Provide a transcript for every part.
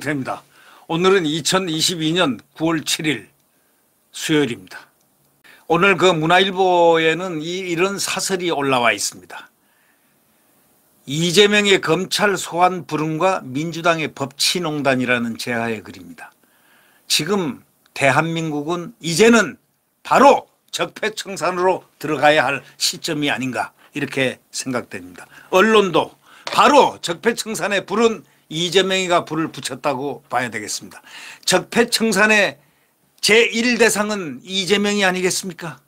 됩니다. 오늘은 2022년 9월 7일 수요일입니다. 오늘 그 문화일보에는 이런 사설이 올라와 있습니다. 이재명의 검찰 소환 불응과 민주당의 법치농단이라는 제하의 글입니다. 지금 대한민국은 이제는 바로 적폐청산으로 들어가야 할 시점이 아닌가 이렇게 생각됩니다. 언론도 바로 적폐청산에 불은 이재명이가 불을 붙였다고 봐야 되겠습니다. 적폐청산의 제1대상은 이재명이 아니겠습니까?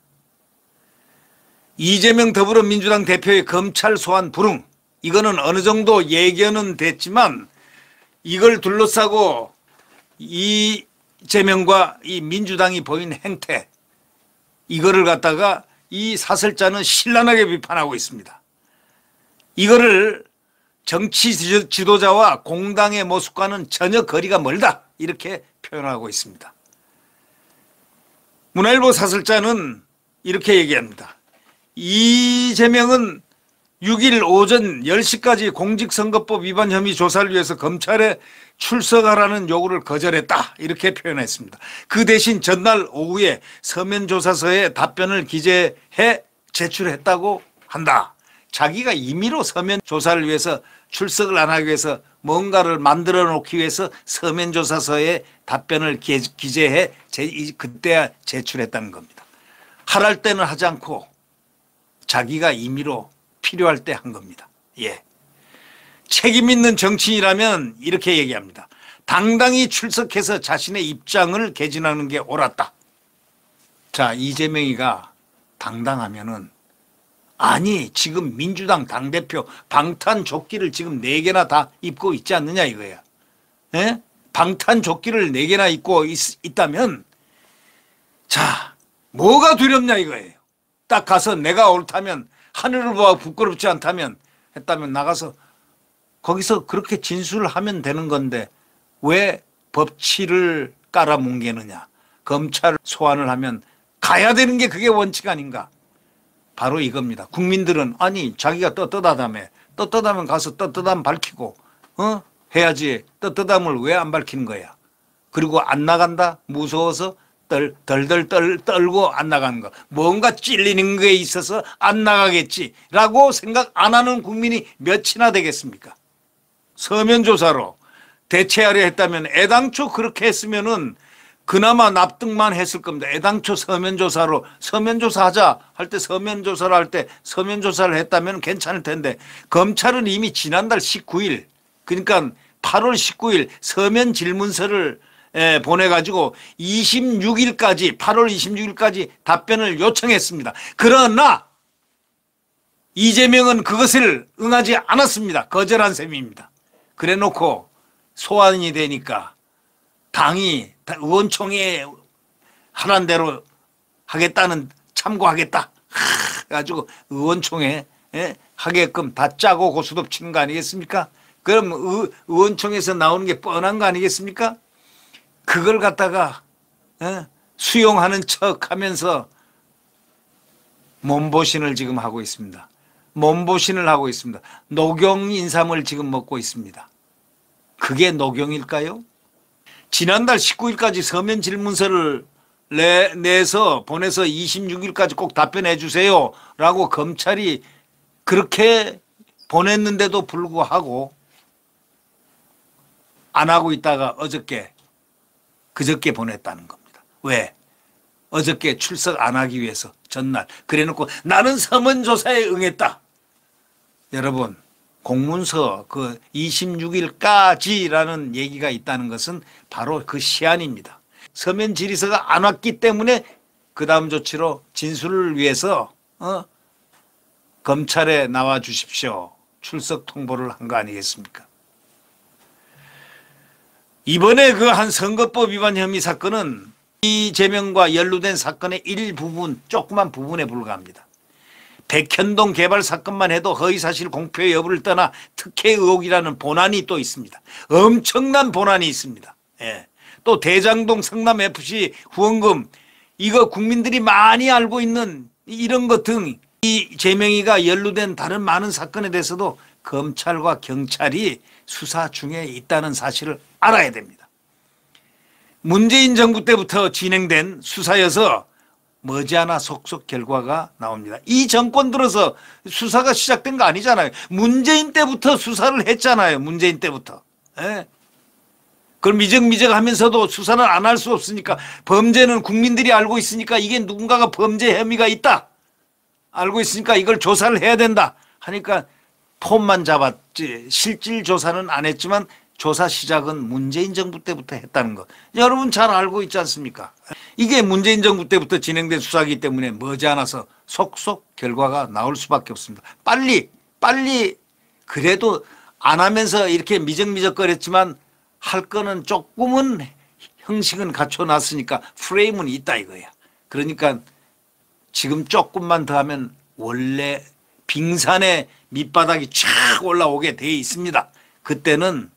이재명 더불어민주당 대표의 검찰 소환 불응, 이거는 어느 정도 예견은 됐지만 이걸 둘러싸고 이재명과 이 민주당이 보인 행태, 이거를 갖다가 이 사설자는 신랄하게 비판하고 있습니다. 이거를 정치 지도자와 공당의 모습과는 전혀 거리가 멀다 이렇게 표현하고 있습니다. 문화일보 사설자는 이렇게 얘기합니다. 이재명은 6일 오전 10시까지 공직선거법 위반 혐의 조사를 위해서 검찰에 출석하라는 요구를 거절했다 이렇게 표현했습니다. 그 대신 전날 오후에 서면조사서에 답변을 기재해 제출했다고 한다. 자기가 임의로 서면조사를 위해서 출석을 안 하기 위해서 뭔가를 만들어 놓기 위해서 서면조사서에 답변을 기재해 그때야 제출했다는 겁니다. 하랄 때는 하지 않고 자기가 임의로 필요할 때 한 겁니다. 예. 책임 있는 정치인이라면 이렇게 얘기합니다. 당당히 출석해서 자신의 입장을 개진하는 게 옳았다. 자, 이재명이가 당당하면은 아니 지금 민주당 당대표 방탄조끼를 지금 4개나 다 입고 있지 않느냐 이거야. 예? 방탄조끼를 4개나 입고 있다면 자 뭐가 두렵냐 이거예요. 딱 가서 내가 옳다면 하늘을 보아 부끄럽지 않다면 했다면 나가서 거기서 그렇게 진술을 하면 되는 건데 왜 법치를 깔아뭉개느냐. 검찰 소환을 하면 가야 되는 게 그게 원칙 아닌가. 바로 이겁니다. 국민들은 아니 자기가 떳떳하다며 떳떳하면 가서 떳떳함 밝히고 해야지 떳떳함을 왜 안 밝히는 거야. 그리고 안 나간다 무서워서 덜덜 떨고 안 나가는 거. 뭔가 찔리는 거에 있어서 안 나가겠지라고 생각 안 하는 국민이 몇이나 되겠습니까. 서면조사로 대체하려 했다면 애당초 그렇게 했으면은 그나마 납득만 했을 겁니다. 애당초 서면조사로 서면조사하자 할 때 서면조사를 할 때 서면조사를 했다면 괜찮을 텐데 검찰은 이미 지난달 19일 그러니까 8월 19일 서면 질문서를 보내가지고 26일까지 8월 26일까지 답변을 요청했습니다. 그러나 이재명은 그것을 응하지 않았습니다. 거절한 셈입니다. 그래 놓고 소환이 되니까 당이 의원총회에 하란 대로 하겠다는 참고하겠다 가지고 의원총회 하게끔 다 짜고 고스톱 치는 거 아니겠습니까? 그럼 의원총회에서 나오는 게 뻔한 거 아니겠습니까? 그걸 갖다가 수용하는 척하면서 몸보신을 지금 하고 있습니다. 몸보신을 하고 있습니다. 녹용 인삼을 지금 먹고 있습니다. 그게 녹용일까요? 지난달 19일까지 서면 질문서를 내서 보내서 26일까지 꼭 답변해 주세요 라고 검찰이 그렇게 보냈는데도 불구하고 안 하고 있다가 그저께 보냈다는 겁니다. 왜? 어저께 출석 안 하기 위해서 전날 그래 놓고 나는 서면조사에 응했다. 여러분 공문서 그 26일까지라는 얘기가 있다는 것은 바로 그 시한입니다. 서면 질의서가 안 왔기 때문에 그 다음 조치로 진술을 위해서 검찰에 나와 주십시오. 출석 통보를 한 거 아니겠습니까? 이번에 그 한 선거법 위반 혐의 사건은 이재명과 연루된 사건의 일부분, 조그만 부분에 불과합니다. 백현동 개발 사건만 해도 허위사실 공표 여부를 떠나 특혜 의혹이라는 본안이 또 있습니다. 엄청난 본안이 있습니다. 예. 또 대장동 성남FC 후원금 이거 국민들이 많이 알고 있는 이런 것 등 이재명이가 연루된 다른 많은 사건에 대해서도 검찰과 경찰이 수사 중에 있다는 사실을 알아야 됩니다. 문재인 정부 때부터 진행된 수사여서 머지않아 속속 결과가 나옵니다. 이 정권 들어서 수사가 시작된 거 아니잖아요. 문재인 때부터 수사를 했잖아요. 문재인 때부터. 예? 그걸 미적미적 하면서도 수사는 안 할 수 없으니까, 범죄는 국민들이 알고 있으니까, 이게 누군가가 범죄 혐의가 있다 알고 있으니까 이걸 조사를 해야 된다 하니까 폼만 잡았지 실질 조사는 안 했지만 조사 시작은 문재인 정부 때부터 했다는 거 여러분 잘 알고 있지 않습니까? 이게 문재인 정부 때부터 진행된 수사이기 때문에 머지않아서 속속 결과가 나올 수밖에 없습니다. 빨리 그래도 안 하면서 이렇게 미적미적거렸지만 할 거는 조금은 형식은 갖춰놨으니까 프레임은 있다 이거야. 그러니까 지금 조금만 더 하면 원래 빙산의 밑바닥이 쫙 올라오게 돼 있습니다. 그때는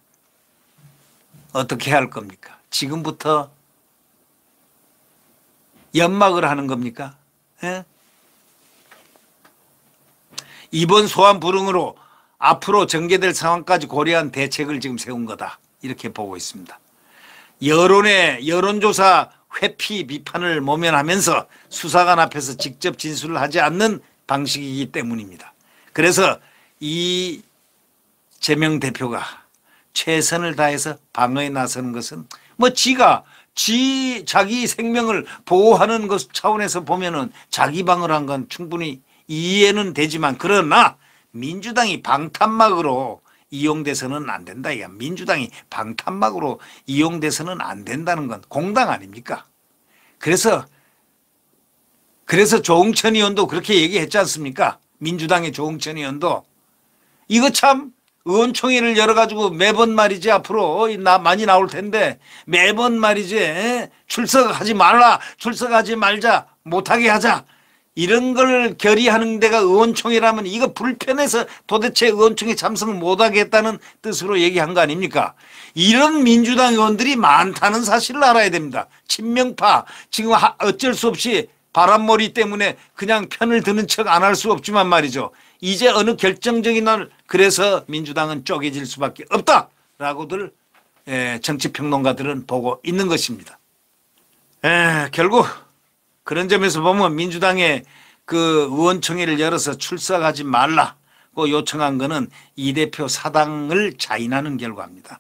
어떻게 할 겁니까? 지금부터 연막을 하는 겁니까? 예? 이번 소환 불응으로 앞으로 전개될 상황까지 고려한 대책을 지금 세운 거다 이렇게 보고 있습니다. 여론조사 회피 비판을 모면하면서 수사관 앞에서 직접 진술을 하지 않는 방식이기 때문입니다. 그래서 이재명 대표가 최선을 다해서 방어에 나서는 것은 뭐 자기 생명을 보호하는 것 차원에서 보면은 자기 방어를 한 건 충분히 이해는 되지만, 그러나 민주당이 방탄막으로 이용돼서는 안 된다. 이게 민주당이 방탄막으로 이용돼서는 안 된다는 건 공당 아닙니까? 그래서 조응천 의원도 그렇게 얘기했지 않습니까? 민주당의 조응천 의원도 이거 참 의원총회를 열어가지고 매번 말이지 앞으로 많이 나올 텐데 매번 말이지 출석하지 말라, 출석하지 말자, 못하게 하자, 이런 걸 결의하는 데가 의원총회라면 이거 불편해서 도대체 의원총회 참석을 못하게 했다는 뜻으로 얘기한 거 아닙니까? 이런 민주당 의원들이 많다는 사실을 알아야 됩니다. 친명파 지금 어쩔 수 없이 바람몰이 때문에 그냥 편을 드는 척 안 할 수 없지만 말이죠. 이제 어느 결정적인 날 그래서 민주당은 쪼개질 수밖에 없다라고들 정치평론가들은 보고 있는 것입니다. 결국 그런 점에서 보면 민주당의 그 의원총회를 열어서 출석하지 말라고 요청한 거는 이 대표 사당을 자인하는 결과입니다.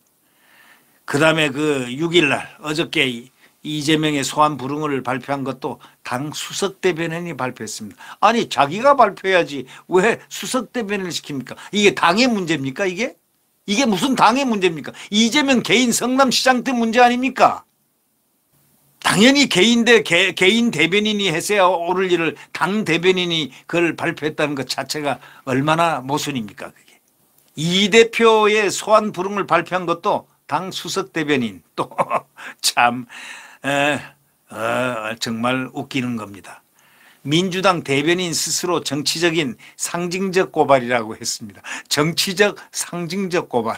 그 다음에 그 6일 날 어저께 이재명의 소환 불응을 발표한 것도 당 수석대변인이 발표했습니다. 아니 자기가 발표해야지 왜 수석대변인을 시킵니까? 이게 당의 문제입니까? 이게 무슨 당의 문제입니까? 이재명 개인 성남시장 때 문제 아닙니까? 당연히 개인 대변인이 했어야 옳을 일을 당 대변인이 그걸 발표했다는 것 자체가 얼마나 모순입니까? 그게. 이 대표의 소환 불응을 발표한 것도 당 수석 대변인 또 참 정말 웃기는 겁니다. 민주당 대변인 스스로 정치적인 상징적 고발이라고 했습니다. 정치적 상징적 고발.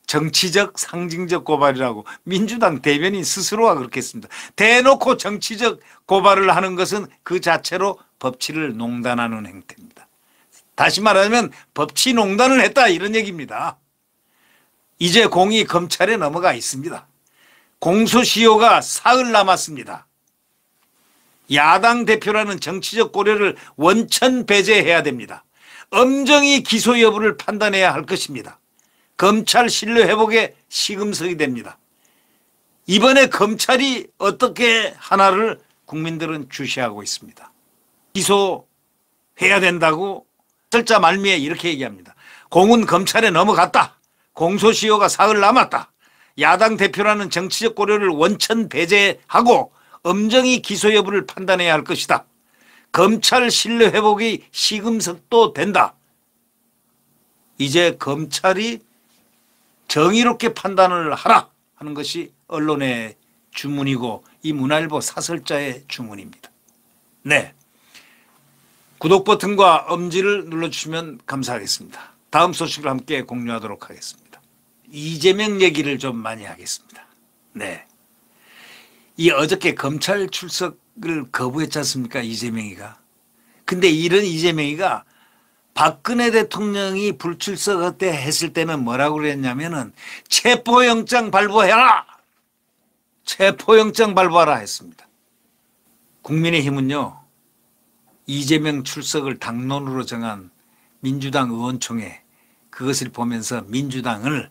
정치적 상징적 고발이라고 민주당 대변인 스스로가 그렇게 했습니다. 대놓고 정치적 고발을 하는 것은 그 자체로 법치를 농단하는 행태입니다. 다시 말하면 법치 농단을 했다 이런 얘기입니다. 이제 공이 검찰에 넘어가 있습니다. 공소시효가 사흘 남았습니다. 야당 대표라는 정치적 고려를 원천 배제해야 됩니다. 엄정히 기소 여부를 판단해야 할 것입니다. 검찰 신뢰 회복에 시금석이 됩니다. 이번에 검찰이 어떻게 하나를 국민들은 주시하고 있습니다. 기소해야 된다고 절자 말미에 이렇게 얘기합니다. 공은 검찰에 넘어갔다. 공소시효가 사흘 남았다. 야당 대표라는 정치적 고려를 원천 배제하고 엄정히 기소 여부를 판단해야 할 것이다. 검찰 신뢰 회복이 시금석도 된다. 이제 검찰이 정의롭게 판단을 하라 하는 것이 언론의 주문이고 이 문화일보 사설자의 주문입니다. 네, 구독 버튼과 엄지를 눌러주시면 감사하겠습니다. 다음 소식을 함께 공유하도록 하겠습니다. 이재명 얘기를 좀 많이 하겠습니다. 네, 이 어저께 검찰 출석을 거부했지 않습니까? 이재명이가. 근데 이런 이재명이가 박근혜 대통령이 불출석 때 했을 때는 뭐라고 그랬냐면은 체포영장 발부해라. 체포영장 발부하라 했습니다. 국민의힘은요, 이재명 출석을 당론으로 정한 민주당 의원총회, 그것을 보면서 민주당은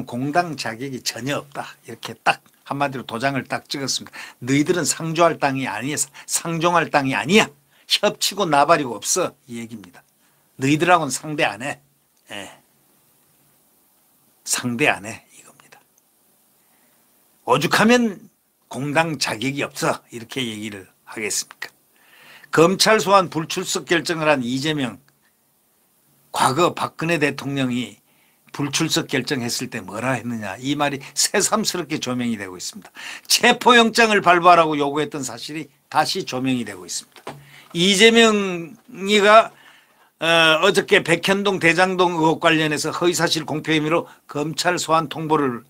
공당 자격이 전혀 없다, 이렇게 딱 한마디로 도장을 딱 찍었습니다. 너희들은 상종할 땅이 아니야. 협치고 나발이고 없어, 이 얘기입니다. 너희들하고는 상대 안 해. 예. 상대 안 해, 이겁니다. 오죽하면 공당 자격이 없어, 이렇게 얘기를 하겠습니까? 검찰 소환 불출석 결정을 한 이재명, 과거 박근혜 대통령이 불출석 결정했을 때 뭐라 했느냐, 이 말이 새삼스럽게 조명이 되고 있습니다. 체포영장을 발부하라고 요구했던 사실이 다시 조명이 되고 있습니다. 이재명이가 어저께 백현동 대장동 의혹 관련해서 허위사실 공표 혐의로 검찰 소환 통보를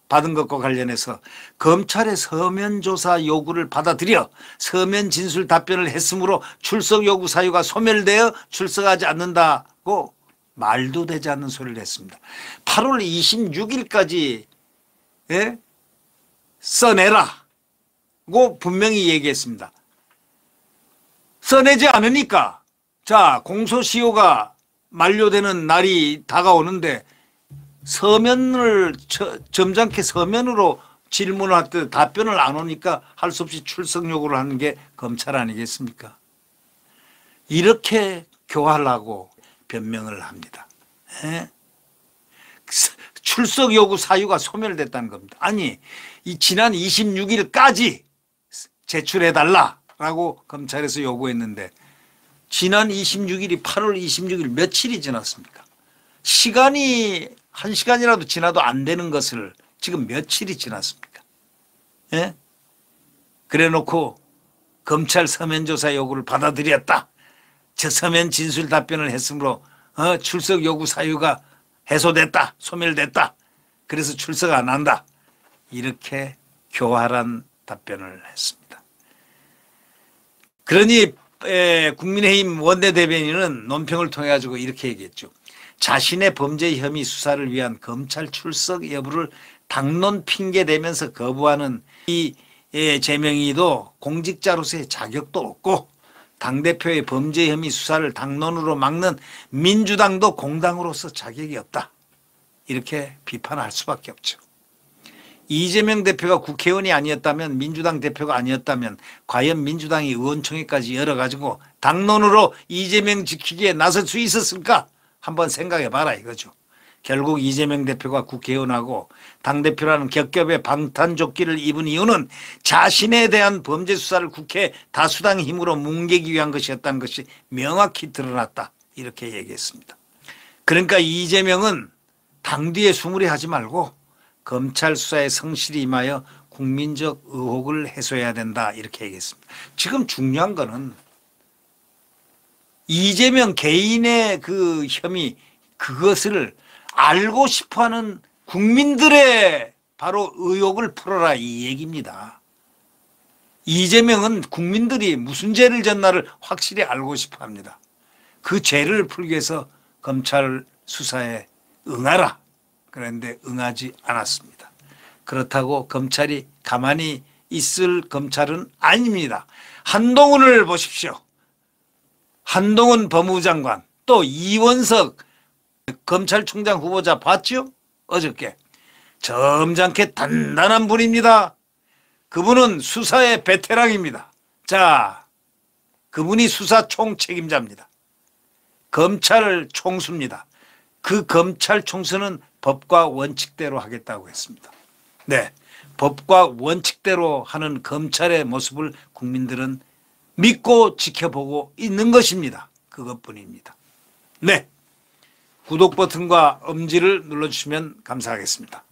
받은 것과 관련해서 검찰의 서면 조사 요구를 받아들여 서면 진술 답변을 했으므로 출석 요구 사유가 소멸되어 출석하지 않는다고 말도 되지 않는 소리를 했습니다. 8월 26일까지 써내라고 분명히 얘기했습니다. 써내지 않으니까 자, 공소시효가 만료되는 날이 다가오는데 서면을 점잖게 서면으로 질문을 할 때 답변을 안 오니까 할 수 없이 출석 요구를 하는 게 검찰 아니겠습니까? 이렇게 교활하고 변명을 합니다. 출석 요구 사유가 소멸됐다는 겁니다. 아니, 지난 26일까지 제출해달라고 검찰에서 요구했는데 지난 26일이 8월 26일 며칠이 지났습니까? 시간이 1시간이라도 지나도 안 되는 것을 지금 며칠이 지났습니까? 예? 그래 놓고 검찰 서면조사 요구를 받아들였다. 저 서면 진술 답변을 했으므로 출석 요구 사유가 해소됐다. 소멸됐다. 그래서 출석 안 한다. 이렇게 교활한 답변을 했습니다. 그러니 국민의힘 원내대변인은 논평을 통해 가지고 이렇게 얘기했죠. 자신의 범죄 혐의 수사를 위한 검찰 출석 여부를 당론 핑계대면서 거부하는 이 제명이도 공직자로서의 자격도 없고 당대표의 범죄 혐의 수사를 당론으로 막는 민주당도 공당으로서 자격이 없다. 이렇게 비판할 수밖에 없죠. 이재명 대표가 국회의원이 아니었다면, 민주당 대표가 아니었다면 과연 민주당이 의원총회까지 열어가지고 당론으로 이재명 지키기에 나설 수 있었을까? 한번 생각해 봐라 이거죠. 결국 이재명 대표가 국회의원하고 당대표라는 겹겹의 방탄조끼를 입은 이유는 자신에 대한 범죄 수사를 국회 다수당 힘으로 뭉개기 위한 것이었다는 것이 명확히 드러났다. 이렇게 얘기했습니다. 그러니까 이재명은 당 뒤에 수무리하지 말고 검찰 수사에 성실히 임하여 국민적 의혹을 해소해야 된다. 이렇게 얘기했습니다. 지금 중요한 거는 이재명 개인의 그 혐의, 그것을 알고 싶어하는 국민들의 바로 의혹을 풀어라, 이 얘기입니다. 이재명은 국민들이 무슨 죄를 졌나를 확실히 알고 싶어합니다. 그 죄를 풀기 위해서 검찰 수사에 응하라. 그런데 응하지 않았습니다. 그렇다고 검찰이 가만히 있을 검찰은 아닙니다. 한동훈을 보십시오. 한동훈 법무부 장관, 또 이원석 검찰총장 후보자 봤죠? 어저께. 점잖게 단단한 분입니다. 그분은 수사의 베테랑입니다. 자, 그분이 수사 총책임자입니다. 검찰 총수입니다. 그 검찰 총수는 법과 원칙대로 하겠다고 했습니다. 네, 법과 원칙대로 하는 검찰의 모습을 국민들은 믿고 지켜보고 있는 것입니다. 그것뿐입니다. 네, 구독 버튼과 엄지를 눌러주시면 감사하겠습니다.